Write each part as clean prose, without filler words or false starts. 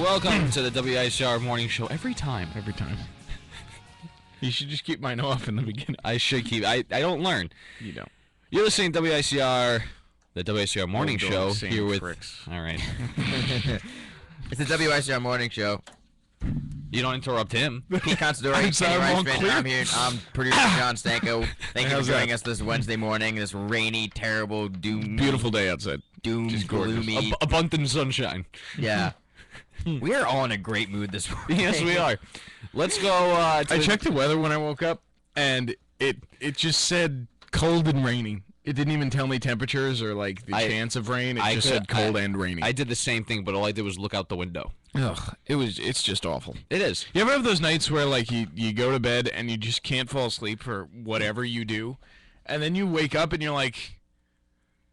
welcome to the WICR morning show. Every time. You should just keep mine off in the beginning. I should keep. I don't learn. You don't. You're listening to WICR, the WICR morning show here with. Tricks. All right. It's the WICR morning show. You don't interrupt him. Pete Considori, Kenny Riceman, I'm here. I'm producer John Stanko. Thank you for joining us this Wednesday morning. This rainy, terrible, Beautiful day outside. Gloomy. Abundant sunshine. Yeah. We are all in a great mood this morning. Yes, we are. Let's go. I checked the weather when I woke up, and it just said cold and rainy. It didn't even tell me temperatures or like the chance of rain. It just said cold and rainy. I did the same thing, but all I did was look out the window. Ugh, it's just awful. It is. You ever have those nights where like you go to bed and you just can't fall asleep for whatever you do, and then you wake up and you're like,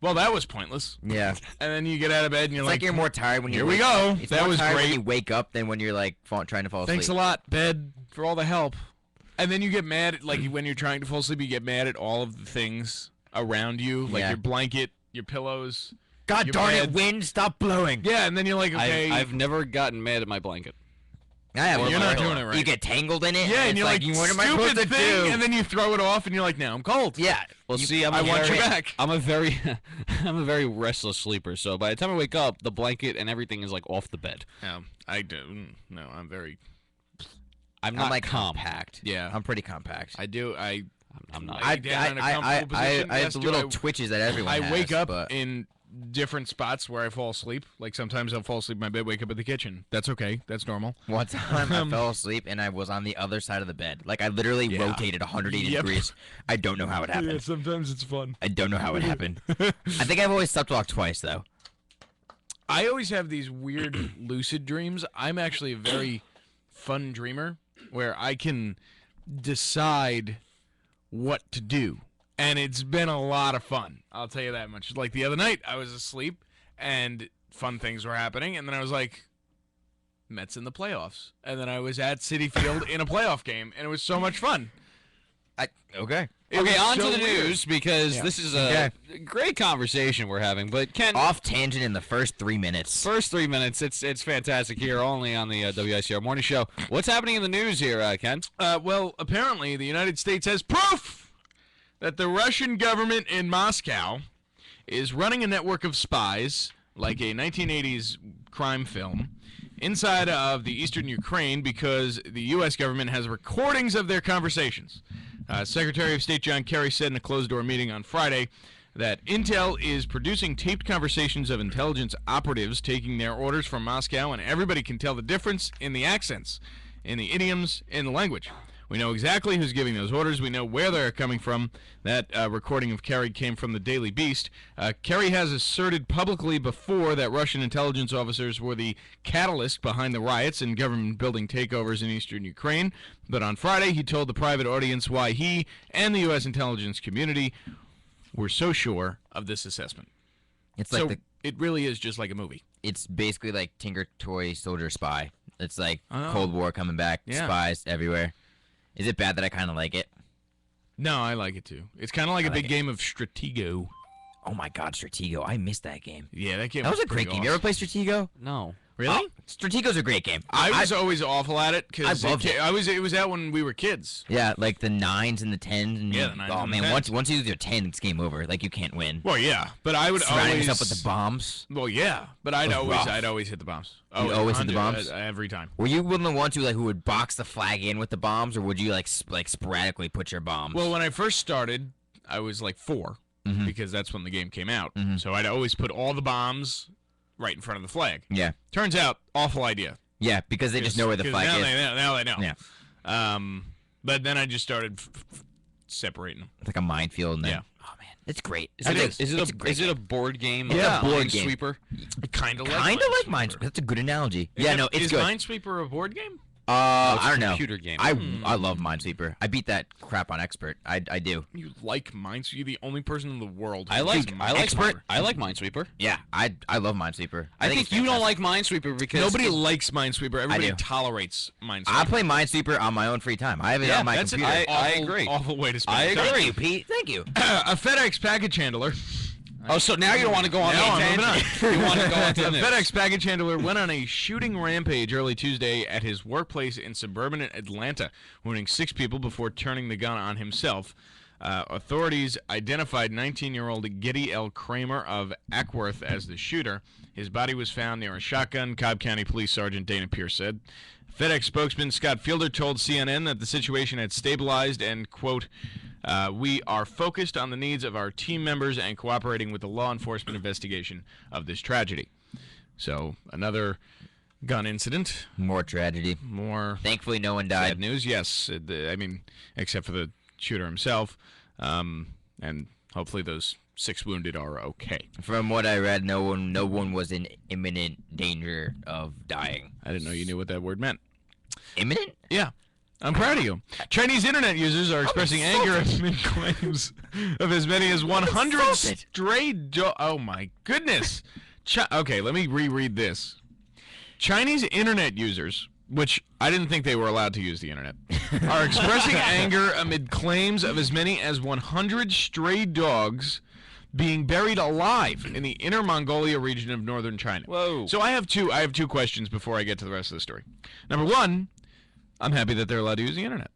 well, that was pointless. Yeah. And then you get out of bed and you're It's like you're more tired when you here we go. It's That more was tired great. when you wake up than when you're like trying to fall asleep. Thanks a lot, bed, for all the help. And then you get mad at, like, when you're trying to fall asleep, you get mad at all of the things around you, like your blanket, your pillows. God your darn bed. it, wind, stop blowing. Yeah, and then you're like, okay. I've never gotten mad at my blanket. I have. You're not doing it right. You get tangled in it. Yeah, and you're like, what am I supposed stupid to thing, do? and then you throw it off, and you're like, now I'm cold. Yeah. Well, see, I want you back. I'm a very restless sleeper. So by the time I wake up, the blanket and everything is like off the bed. I do. No, I'm very. I'm not like calm. compact. Yeah. I'm pretty compact. I do. I'm not. I down in a comfortable position. I have Yes, the do little twitches that everyone has. I wake up but in different spots where I fall asleep. Like sometimes I'll fall asleep in my bed, wake up in the kitchen. That's okay. That's normal. one time I fell asleep and I was on the other side of the bed. Like I literally rotated 180 degrees. I don't know how it happened. Yeah, sometimes it's fun. I don't know how it happened. I think I've always slept walked twice though. I always have these weird lucid dreams. I'm actually a very fun dreamer where I can decide what to do. And it's been a lot of fun. I'll tell you that much. Like the other night, I was asleep and fun things were happening. And then I was like, Mets in the playoffs. And then I was at Citi Field in a playoff game. And it was so much fun. Okay. Okay, on so to the weird. news, because this is a great conversation we're having. But Ken, Off tangent in the first 3 minutes. first 3 minutes, it's fantastic here, only on the WICR morning show. What's happening in the news here, Ken? Well, apparently the United States has proof that the Russian government in Moscow is running a network of spies, like a 1980s crime film, inside of the eastern Ukraine because the U.S. government has recordings of their conversations. Secretary of State John Kerry said in a closed-door meeting on Friday that Intel is producing taped conversations of intelligence operatives taking their orders from Moscow, and everybody can tell the difference in the accents, in the idioms, in the language. We know exactly who's giving those orders. We know where they're coming from. That recording of Kerry came from the Daily Beast. Kerry has asserted publicly before that Russian intelligence officers were the catalyst behind the riots and government building takeovers in eastern Ukraine. But on Friday, he told the private audience why he and the U.S. intelligence community were so sure of this assessment. It's So like it really is just like a movie. it's basically like Tinker Toy Soldier Spy. It's like Oh. Cold War coming back, Yeah. spies everywhere. Is it bad that I kind of like it? No, I like it too. It's kind of like a like big it. game of Stratego. Oh my God, Stratego! I missed that game. Yeah, that game That was a pretty great game. You ever play Stratego? No. Really? Oh, Stratego's a great game. I was always awful at it because I loved it. It was out when we were kids. Yeah, like the 9s and the 10s. And Yeah, the 9s oh and the man, 10s. once you lose your 10, it's game over. Like you can't win. Well, yeah, but I would Surrounding always yourself with the bombs. Well, yeah, but I'd rough. always hit the bombs. You'd always hit the bombs? Every time. Were you one of the ones who would box the flag in with the bombs, or would you like sporadically put your bombs? Well, when I first started, I was like 4 Mhm. because that's when the game came out. Mhm. So I'd always put all the bombs right in front of the flag. yeah, Turns out, awful idea. yeah, because they just know where the 'Cause flag now is. Now they know. Yeah. But then I just started separating them. It's like a minefield. And then, Yeah. Oh man, it's great. Is it It's a great a game. board game? Yeah. Like a board game. Minesweeper? Kind of Kind of like Minesweeper. That's a good analogy. Yeah, no, it's is good. Minesweeper a board game? It's I a don't know. computer game. I love Minesweeper. I beat that crap on Expert. I do. You like Minesweeper? You're the only person in the world. Who I like Expert? I like Minesweeper. Yeah, I love Minesweeper. I think it's you don't fantastic. like Minesweeper because Nobody likes Minesweeper. Everybody do. tolerates Minesweeper. I play Minesweeper on my own free time. I have it Yeah, on my That's computer. an I awful, agree. awful way to spend I your time. agree. Thank you, Pete. Thank you. A FedEx package handler Oh, so now you don't want to go on Now the I'm moving tangent. You want to go on to A this. FedEx package handler went on a shooting rampage early Tuesday at his workplace in suburban Atlanta, wounding 6 people before turning the gun on himself. Authorities identified 19-year-old Giddy L. Kramer of Ackworth as the shooter. His body was found near a shotgun, Cobb County Police Sergeant Dana Pierce said. FedEx spokesman Scott Fielder told CNN that the situation had stabilized and, quote, we are focused on the needs of our team members and cooperating with the law enforcement investigation of this tragedy. So, another gun incident. More tragedy. More Thankfully, no one sad died. news. Yes, I mean, except for the shooter himself. And hopefully those 6 wounded are okay. From what I read, no one was in imminent danger of dying. I didn't know you knew what that word meant. Imminent? Yeah. I'm proud of you. Chinese internet users are expressing anger amid claims of as many as 100 stray dogs. Oh my goodness. Okay, let me reread this. Chinese internet users, which I didn't think they were allowed to use the internet, are expressing anger amid claims of as many as 100 stray dogs being buried alive in the Inner Mongolia region of northern China. Whoa. So I have two questions before I get to the rest of the story. Number one, I'm happy that they're allowed to use the internet.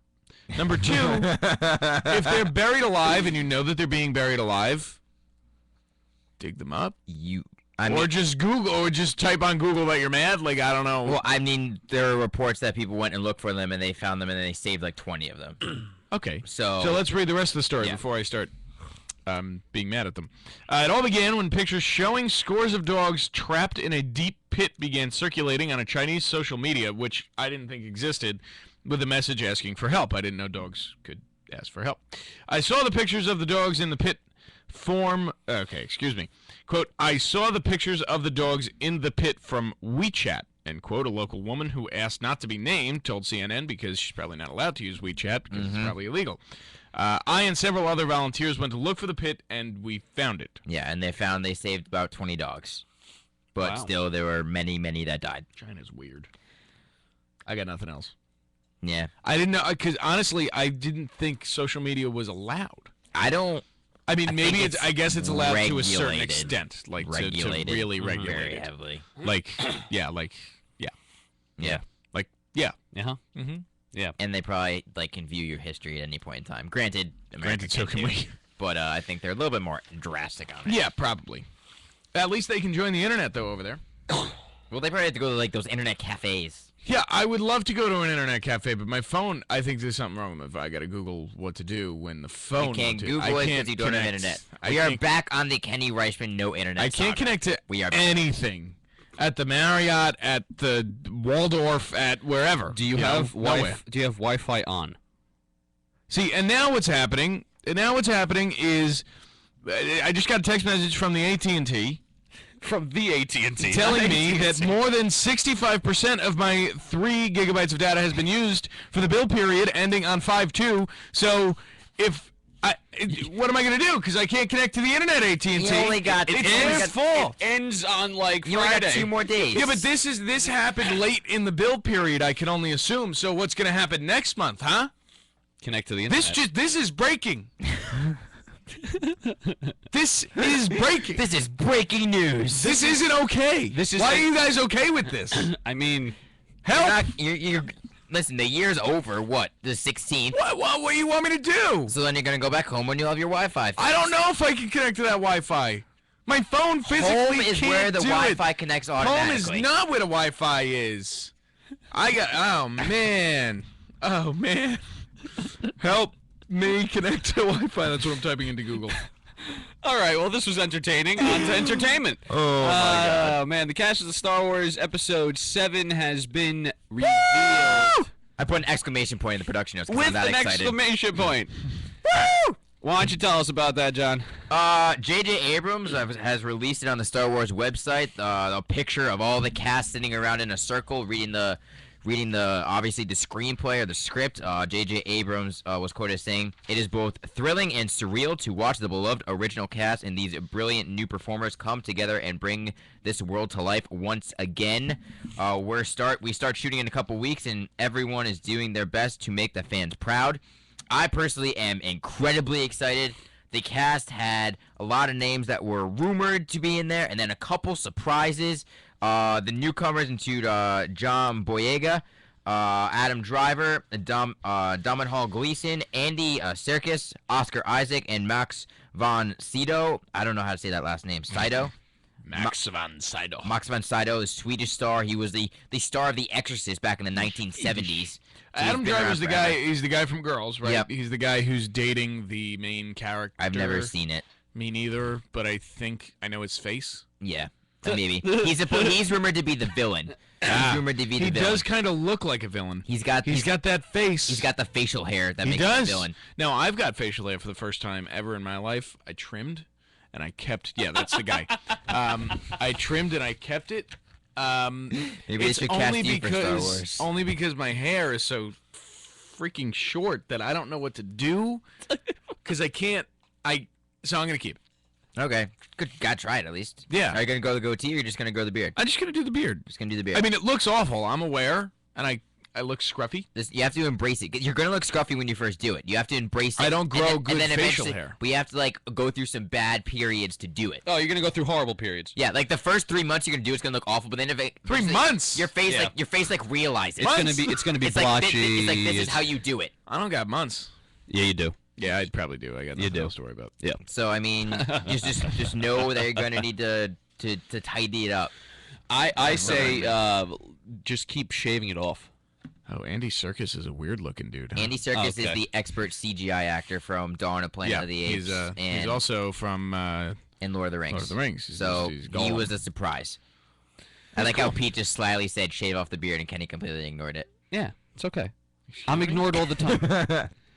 Number two, if they're buried alive and you know that they're being buried alive, dig them up. Or just Google, or just type on Google that you're mad. Like, I don't know. Well, I mean, there are reports that people went and looked for them and they found them and they saved like 20 of them. Okay. So let's read the rest of the story before I start being mad at them. It all began when pictures showing scores of dogs trapped in a deep pit began circulating on a Chinese social media, which I didn't think existed, with a message asking for help. I didn't know dogs could ask for help. I saw the pictures of the dogs in the pit Quote, I saw the pictures of the dogs in the pit from WeChat, end quote. A local woman who asked not to be named told CNN because she's probably not allowed to use WeChat because it's probably illegal. I and several other volunteers went to look for the pit, and we found it. Yeah, and they saved about 20 dogs. But Wow. still, there were many, many that died. China's weird. I got nothing else. Yeah. I didn't know, because honestly, I didn't think social media was allowed. I mean, maybe think I guess it's allowed to a certain regulated. extent, like to Regulated. really regulate very it. heavily. Like, Yeah. like, yeah. Uh-huh. Mm-hmm. Yeah. And they probably can view your history at any point in time. Granted, America so can can too, we. But I think they're a little bit more drastic on it. Yeah, probably. At least they can join the internet, though, over there. Well, they probably have to go to those internet cafes. Yeah, I would love to go to an internet cafe, but my phone, I think there's something wrong with it. I got to Google what to do when the phone. You can't Google I it can't because you don't have connect. internet. I We are can't- back on the Kenny Reichman no internet I can't saga. connect to We are anything. At the Marriott, at the Waldorf, at wherever. Do you know? have Nowhere. Do you have Wi-Fi on? See, and now what's happening? Is I just got a text message from the AT&T From the AT&T. telling me that more than 65% of my 3 gigabytes of data has been used for the bill period ending on 5/2. So what am I going to do? Because I can't connect to the internet, AT&T. You only got- It you only is got- full. It ends on like You only Friday. got 2 more days. Yeah, but this happened late in the bill period, I can only assume. So what's going to happen next month, huh? Connect to the internet. This is breaking. This is breaking. This is breaking news. This isn't okay. This is Why a- are you guys okay with this? I mean, Help! Listen, the year's over. What? The 16th. What do you want me to do? So then you're gonna go back home when you'll have your Wi-Fi. I don't know if I can connect to that Wi-Fi. My phone physically Home is can't where the do Wi-Fi it. connects Home automatically. is not where the Wi-Fi is. Oh man. Help me connect to Wi-Fi. That's what I'm typing into Google. all right. Well, this was entertaining. On to entertainment. Oh my God. Man, the cast of the Star Wars Episode 7 has been revealed I put an exclamation point in the production notes because with I'm that an excited. exclamation point. Woo! Why don't you tell us about that, John? J.J. Abrams has released it on the Star Wars website. A picture of all the cast sitting around in a circle, reading the obviously the screenplay or the script. J.J. Abrams was quoted as saying, "It is both thrilling and surreal to watch the beloved original cast and these brilliant new performers come together and bring this world to life once again. We start shooting in a couple weeks, and everyone is doing their best to make the fans proud. I personally am incredibly excited. The cast had a lot of names that were rumored to be in there, and then a couple surprises. The newcomers include John Boyega, Adam Driver, Domhnall Gleeson, Andy Serkis, Oscar Isaac, and Max von Sydow. I don't know how to say that last name. Sydow? Max von Sydow. Max von Sydow, the Swedish star. He was the star of The Exorcist back in the 1970s. So Adam Driver's the guy. He's the guy from Girls, right? Yep. He's the guy who's dating the main character. I've never seen it. Me neither, but I think I know his face. Yeah, maybe. He's rumored to be the villain. He's rumored to be the He villain. does kind of look like a villain. He's got that face. He's got the facial hair that He makes does. him the villain. No, I've got facial hair for the first time ever in my life. I trimmed, and I kept. Yeah, that's the guy. I trimmed and I kept it. Maybe they It's should cast only you for Star because Wars. only because my hair is so freaking short that I don't know what to do. Because I can't. So I'm gonna keep it. Okay, good. Gotta try it at least. Yeah. Are you gonna go the goatee, or you're just gonna grow the beard? I'm just gonna do the beard. Just gonna do the beard. I mean, it looks awful. I'm aware, and I look scruffy. You have to embrace it. You're gonna look scruffy when you first do it. You have to embrace it. I don't and grow then- good and then facial eventually- hair. But you have to like go through some bad periods to do it. Oh, you're gonna go through horrible periods. Yeah, like the first 3 months you're gonna do it's gonna look awful, but then if it 3 months. your face Yeah. like realizes It's gonna be it's like this, blotchy. it's like this is it's- how you do it. I don't got months. Yeah, you do. Yeah, I probably do. I got nothing else to worry about. Yeah. So I mean, just know that you're gonna need to tidy it up. I say just keep shaving it off. Oh, Andy Serkis is a weird looking dude. Huh? Andy Serkis Okay. is the expert CGI actor from Dawn of Planet of the Apes he's also from and Lord of the Rings. Lord of the Rings. So He's he Gollum. was a surprise. I like how Pete just slyly said shave off the beard and Kenny completely ignored it. Yeah, it's okay. I'm ignored all the time.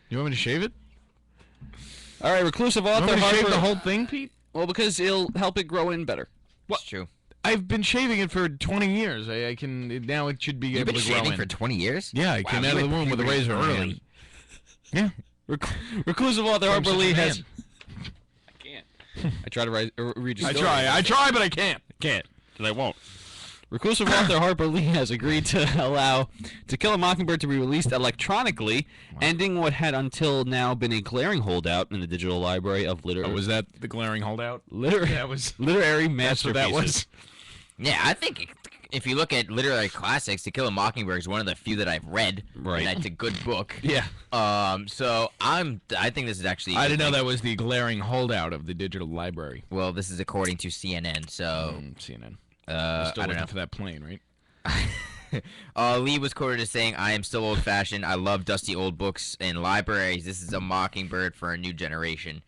You want me to shave it? All right, reclusive You want author me to shave Harper. the whole thing, Pete? Well, because it'll help it grow in better. It's true. I've been shaving it for 20 years. I can now. It should be You've able been to grow shaving in. for 20 years? Yeah, I Wow, came you out of the went womb with a puberty razor in my early. hand. Yeah. Reclusive author I'm Harper such a Lee man. has. I can't. I try to read your I story. try, but I can't. Can't, because I won't. Reclusive author Harper Lee has agreed to allow To Kill a Mockingbird to be released electronically, ending what had until now been a glaring holdout in the digital library of Oh, was that the glaring holdout? literary was. masterpieces. That's what that was. Yeah, I think if you look at literary classics, To Kill a Mockingbird is one of the few that I've read. Right. And it's a good book. Yeah. So I think this is actually. I didn't know that was the glaring holdout of the digital library. Well, this is according to CNN. So CNN. I Still don't looking know. for that plane, right? Lee was quoted as saying, "I am still old-fashioned. I love dusty old books and libraries. This is a mockingbird for a new generation."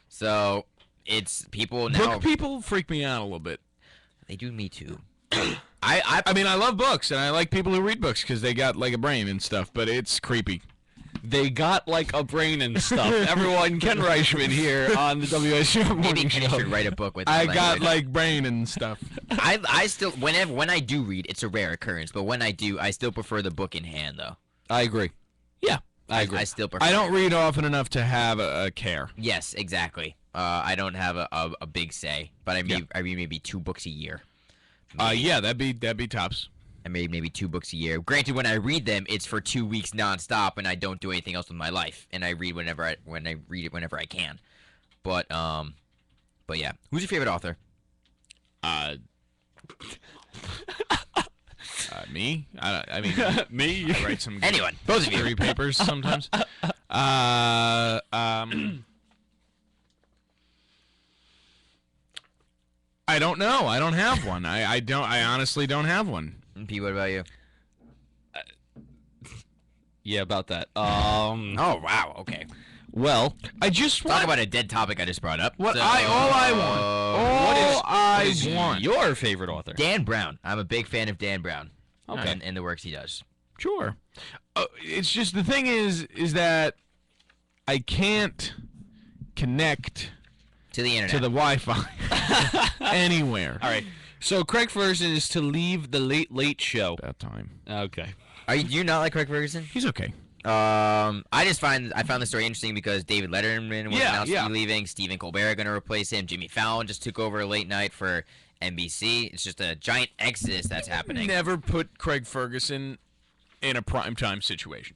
So it's people now. Book people freak me out a little bit. They do me too. I mean, I love books, and I like people who read books because they got like a brain and stuff, but it's creepy. They got like a brain and stuff. Everyone, Ken Reichman here on the WSU Maybe Morning Kenny Show. should write a book with. I that got language. like brain and stuff. I still when I do read, it's a rare occurrence, but when I do, I still prefer the book in hand though. I agree. Yeah. I agree. I still prefer. I don't read often enough to have a care. Yes, exactly. I don't have a big say, but I read maybe 2 books a year. Yeah, that'd be tops. I read maybe 2 books a year. Granted, when I read them, it's for 2 weeks nonstop, and I don't do anything else with my life. And I read whenever I can. But yeah. Who's your favorite author? Me? I mean, Me? I write some Anyone. Both of you. 3 papers sometimes. I don't know. I don't have one. I honestly don't have one. P, what about you? Yeah, about that. Oh, wow. Okay. Well, I just Talk about a dead topic I just brought up. what So, all I want. what is I want. your favorite author? Dan Brown. I'm a big fan of Dan Brown. Okay. And the works he does. Sure. It's just the thing is that I can't connect To the internet. to the Wi-Fi anywhere. All right. So Craig Ferguson is to leave the Late Show. About time. Okay. Do you not like Craig Ferguson? He's okay. I found the story interesting because David Letterman was announced to be leaving. Stephen Colbert going to replace him. Jimmy Fallon just took over late night for NBC. It's just a giant exodus that's happening. Never put Craig Ferguson in a primetime situation.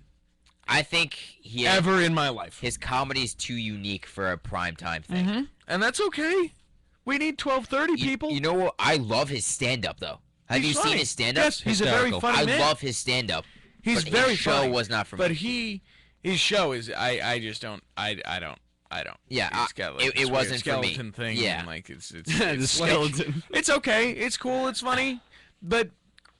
I think he ever in my life. his comedy's too unique for a primetime thing. And that's okay. We need 12:30 people. You know what? I love his stand-up though. Have He's you funny. seen his stand-up? Yes, he's a very Hysterical. funny I man. love his stand-up. He's but very his show funny. was not for But me. his show is I just don't I don't. Yeah, It's got, like, it this weird wasn't for me. skeleton thing. Yeah. And, like it's The it's like- skeleton. it's okay. It's cool. It's funny. But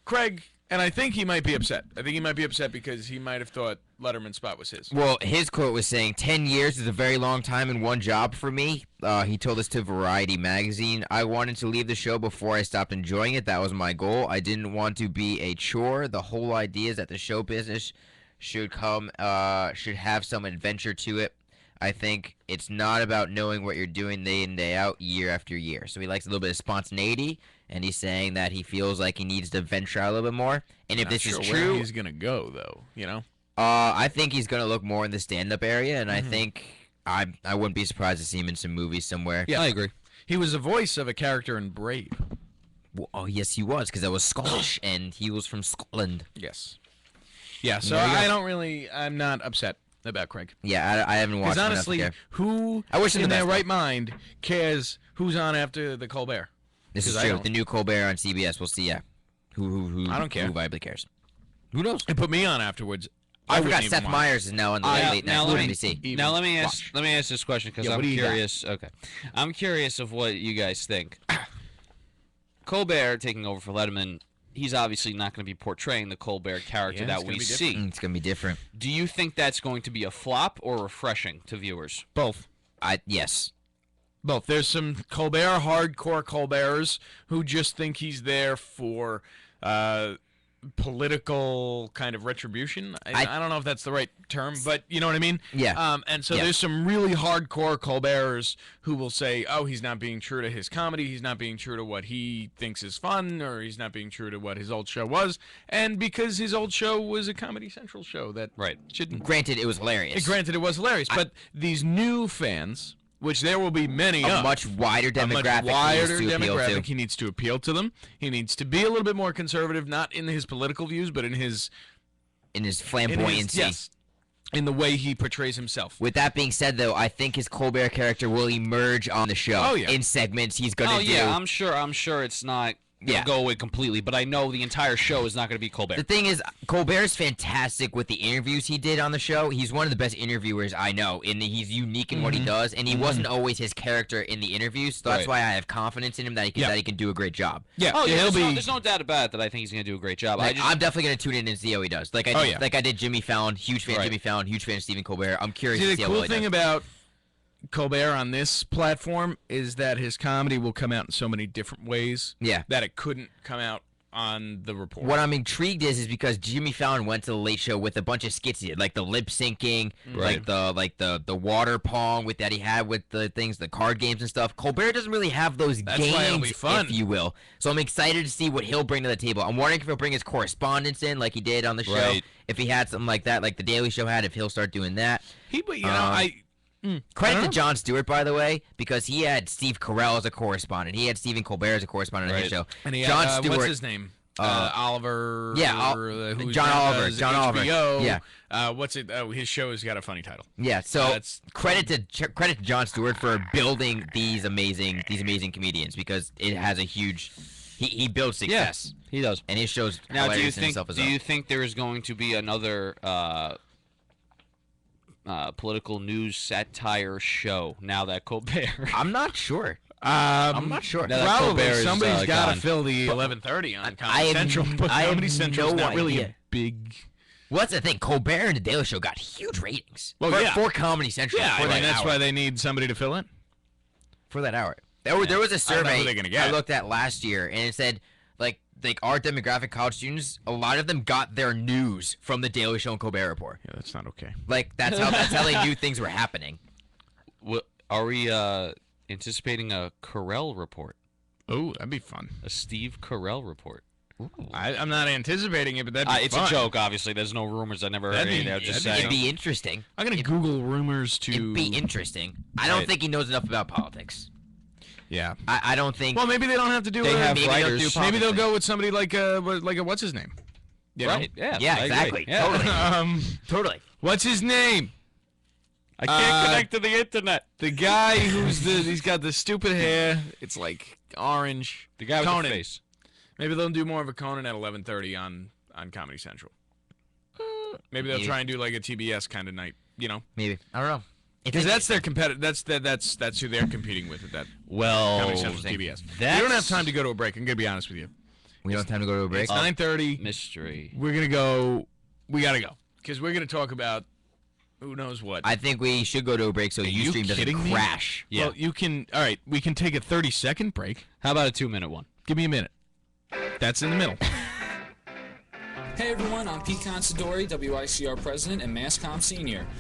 Craig, and I think he might be upset. I think he might be upset because he might have thought Letterman's spot was his. Well, his quote was saying, 10 years is a very long time in one job for me. He told this to Variety magazine. I wanted to leave the show before I stopped enjoying it. That was my goal. I didn't want to be a chore. The whole idea is that the show business should have some adventure to it. I think it's not about knowing what you're doing day in, day out, year after year. So he likes a little bit of spontaneity, and he's saying that he feels like he needs to venture out a little bit more. And if Not this sure is where true, he's gonna go though. You know. I think he's gonna look more in the stand-up area, and Mm-hmm. I think I wouldn't be surprised to see him in some movies somewhere. Yeah. I agree. He was the voice of a character in Brave. Well, oh yes, he was, because that was Scottish, and he was from Scotland. Yes. Yeah. So There you go. I'm not upset about Craig. Yeah, I haven't watched Because enough honestly, to care. who I wish him in the their best, right mind cares who's on after the Colbert? This is 'cause I true. don't. The new Colbert on CBS. We'll see. Yeah, who I don't care. Who viably cares? Who knows? And put me on afterwards. I wouldn't forgot even Seth watch. Meyers is now on the late now night let me- NBC. even Now let me ask watch. this question because Yeah, I'm what do you got? curious. Okay, I'm curious of what you guys think. Colbert taking over for Letterman. He's obviously not going to be portraying the Colbert character Yeah, it's that gonna we be see. It's gonna be different. Do you think that's going to be a flop or refreshing to viewers? Both. Yes. Both. There's some Colbert hardcore Colberters who just think he's there for political kind of retribution. I don't know if that's the right term, but you know what I mean? Yeah. And so Yeah. there's some really hardcore Colberters who will say, oh, he's not being true to his comedy, he's not being true to what he thinks is fun, or he's not being true to what his old show was. And because his old show was a Comedy Central show that Right. shouldn't... Granted, it was hilarious. Granted, it was hilarious, but these new fans, which there will be many a of, much wider a demographic. much wider he needs to appeal demographic. to. He needs to appeal to them. He needs to be a little bit more conservative, not in his political views, but in his in his in flamboyancy. yes, in the way he portrays himself. With that being said, though, I think his Colbert character will emerge on the show. Oh, yeah. In segments he's gonna do. Yeah, I'm sure it's not going to Yeah. go away completely, but I know the entire show is not going to be Colbert. The thing is, Colbert's fantastic with the interviews he did on the show. He's one of the best interviewers I know. He's unique in what he does, and he wasn't always his character in the interviews. So that's Right. why I have confidence in him that he can do a great job. Yeah, Oh, yeah, he'll there's be. no doubt about it that I think he's going to do a great job. Like, I'm definitely gonna tune in and see how he does. Like I did, like I did Jimmy Fallon. Huge fan of Right. Jimmy Fallon. Huge fan of Stephen Colbert. I'm curious See, to the see how cool well he thing does. about Colbert on this platform is that his comedy will come out in so many different ways. Yeah. That it couldn't come out on the report. What I'm intrigued is because Jimmy Fallon went to the Late Show with a bunch of skits he did, like the lip syncing, like the water pong with that he had with the things, the card games and stuff. Colbert doesn't really have those That's why it'll be games, fun. if you will. So I'm excited to see what he'll bring to the table. I'm wondering if he'll bring his correspondence in, like he did on the show. Right. If he had something like that, like the Daily Show had, if he'll start doing that. but you know, Credit I to don't Jon Stewart, by the way, because he had Steve Carell as a correspondent. He had Stephen Colbert as a correspondent on his show. and he Jon had, Stewart. what's his name? Oliver. yeah, who's John now Oliver, does John Oliver, HBO. yeah. What's it? Oh, his show has got a funny title. Yeah, so That's- credit to Jon Stewart for building these amazing comedians because it has a huge he builds success he does. and his show's Now, do you hilarious in think itself as do well. you think there is going to be another political news satire show now that Colbert? I'm not sure. I'm not sure. Now that Probably Colbert is, somebody's got to gone. fill the 11:30 on I Comedy have- Central. But I have Comedy Central's no not really idea. a big. Well, that's the thing. Colbert and the Daily Show got huge ratings. Well, for, yeah. for Comedy Central. Yeah, for I that mean that's hour. why they need somebody to fill in. For that hour. There was a I don't know survey who they're gonna get. I looked at last year, and it said like our demographic college students, a lot of them got their news from the Daily Show and Colbert Report. Yeah, that's not okay. Like that's how they knew things were happening. Are we anticipating a Carell report? Oh, that'd be fun. A Steve Carell report? I'm not anticipating it, but that'd be It's fun. a joke, obviously. There's no rumors. I never heard That'd be- anything. I was just that'd It'd saying. be interesting. I'm gonna Google rumors to. It'd be interesting. I don't Right. think he knows enough about politics. Yeah. I don't think. Well, maybe they don't have to do. They have maybe they'll writers. do Maybe they'll politics. go with somebody like a what's his name? You know? Right? Yeah. Yeah, I agree. exactly. Yeah. Totally. Um, Totally. What's his name? I can't connect to the internet. The guy he's got the stupid hair. It's like orange. The guy with Conan. the face. Maybe they'll do more of a Conan at 11:30 on Comedy Central. Maybe they'll try and do like a TBS kind of night. You know, Maybe. I don't know. because that's their competitor. That's who they're competing with at that Well, Comedy Central TBS. We that's don't have time to go to a break. I'm gonna be honest with you. We don't have time to go to a break. It's 9:30. mystery. We're gonna go. We gotta go because we're gonna talk about who knows what. I think we should go to a break so you Ustream doesn't kidding me? crash. Yeah. Well, you can. All right, we can take a 30-second break. How about a 2-minute one? Give me a minute. That's in the middle. Hey everyone, I'm Pete Considori, WICR President and MassCom Senior.